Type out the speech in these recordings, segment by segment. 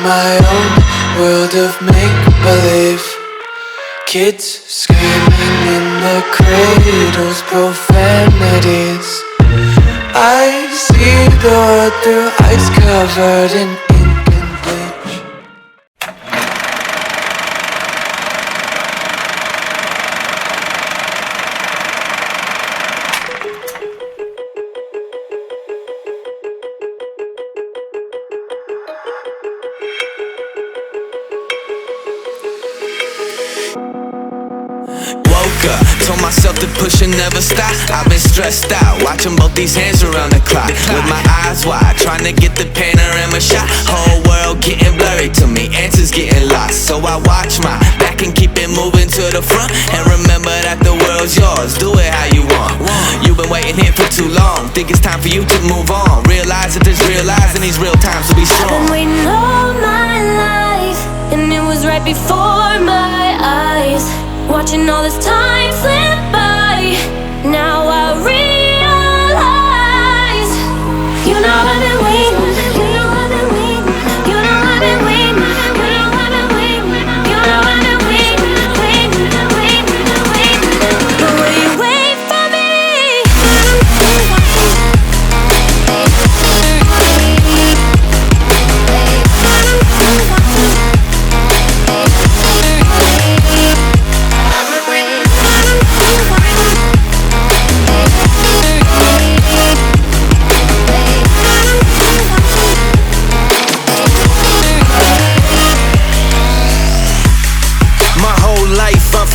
my own world of make-believe. Kids screaming in the cradles, profanities. I see the world through ice covered in ink and bleach. Told myself to push and never stop. I've been stressed out, watching both these hands around the clock. With my eyes wide, trying to get the panorama shot. Whole world getting blurry to me, answers getting lost. So I watch my back and keep it moving to the front. And remember that the world's yours, do it how you want. You've been waiting here for too long, think it's time for you to move on. Realize that there's real lies in these real times to be strong. I've been waiting all my life, and it was right before my eyes. Watching all this time slip by, now I realize. You know I've been waiting, you know I've been waiting, you know I've been waiting, you know I've been waiting, you know I've been waiting, waiting, waiting, waiting. But will you wait for me?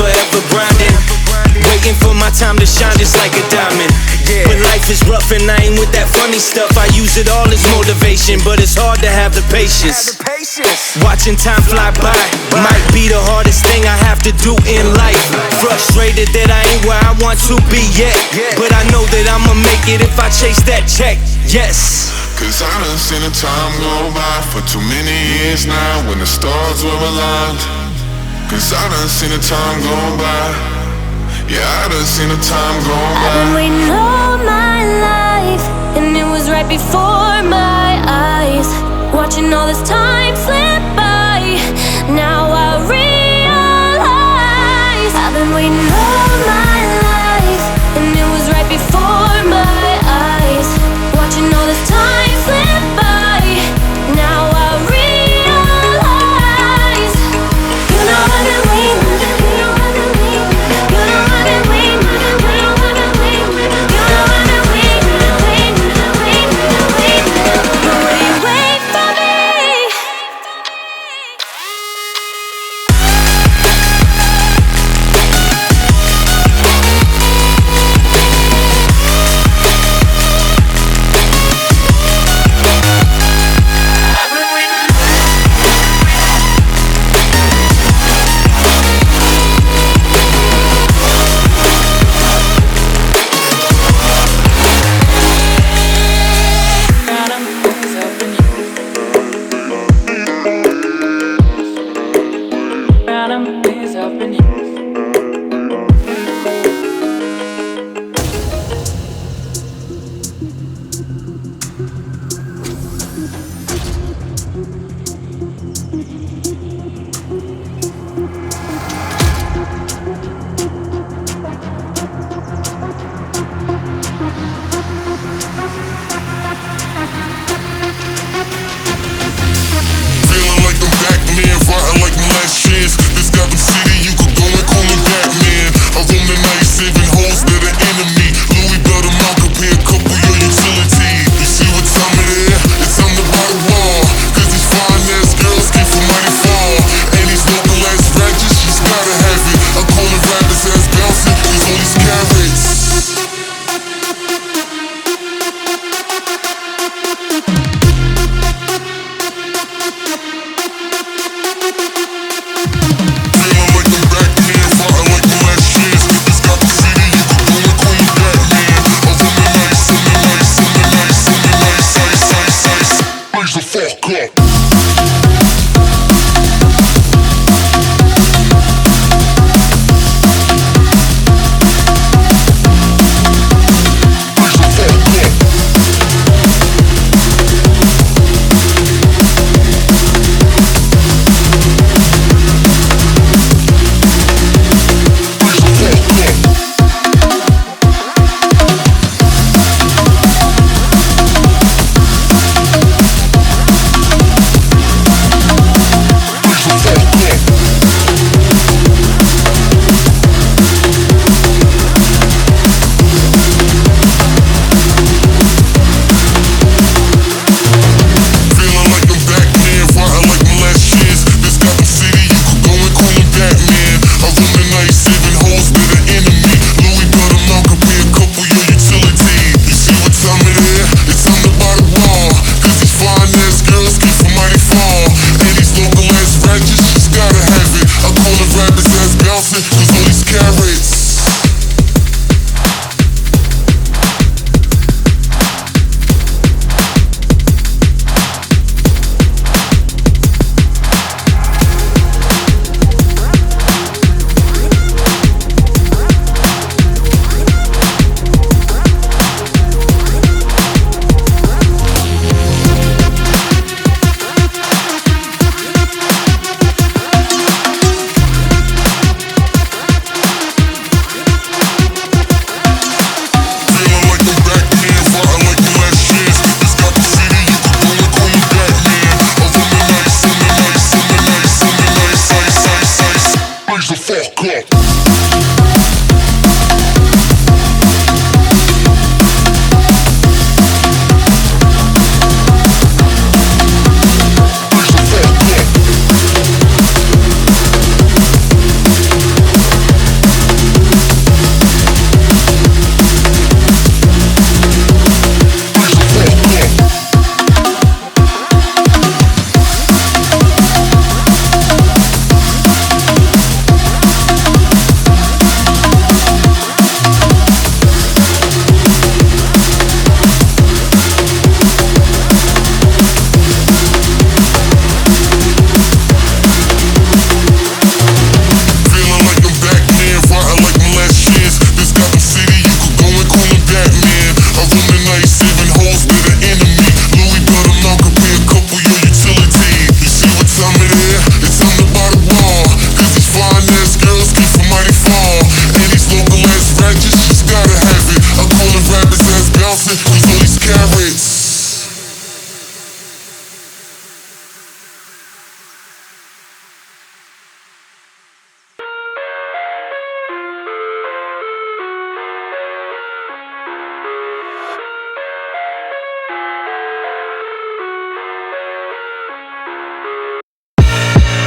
Forever grinding, waiting for my time to shine just like a diamond. But life is rough and I ain't with that funny stuff. I use it all as motivation, but it's hard to have the patience. Watching time fly by might be the hardest thing I have to do in life. Frustrated that I ain't where I want to be yet, but I know that I'ma make it if I chase that check. Yes. Cause I done seen the time go by for too many years now when the stars were aligned. Cause I done seen the time go by. Yeah, I done seen the time go by. I've been waiting all my life, and it was right before my eyes. Watching all this time slip by, now I realize. I've been waiting all my life, and it was right before my eyes. Watching all this time slip by, now I realize.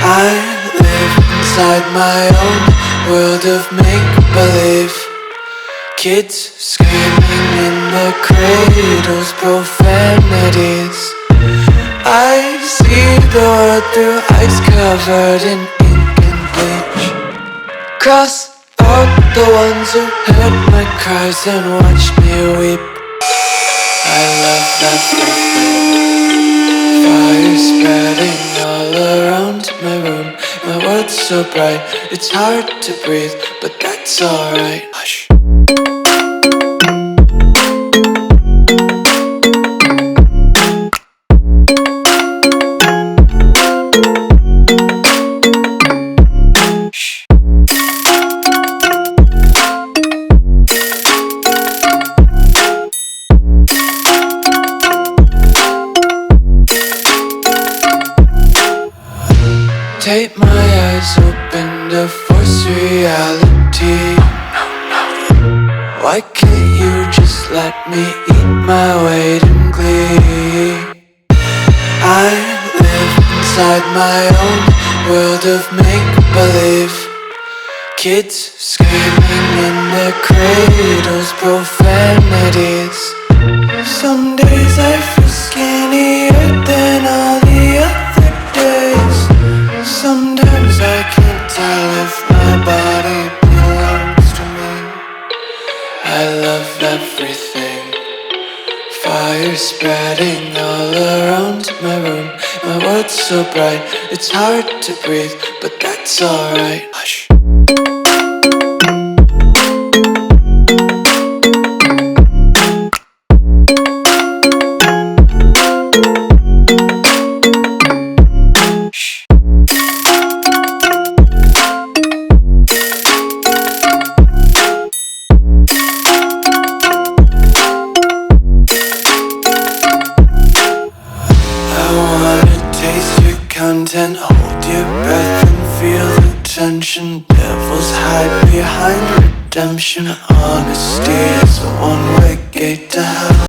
I live inside my own world of make-believe. Kids screaming in the cradles, profanities. I see the world through eyes covered in ink and bleach. Cross out the ones who heard my cries and watched me weep. I love everything. Fire spreading all around my room. My world's so bright, it's hard to breathe, but that's alright. Hush. Take my eyes open to force reality. Why can't you just let me eat my weight in glee? I live inside my own world of make-believe. Kids screaming in their cradles, profanities. Some days I feel skinnier than all the other days. Sometimes I can't tell if my body belongs to me. I love everything. Fire spreading all around my room. My world's so bright, it's hard to breathe, but that's alright. Hush. Content, hold your breath and feel the tension. Devils hide behind redemption. Honesty is a one-way gate to hell.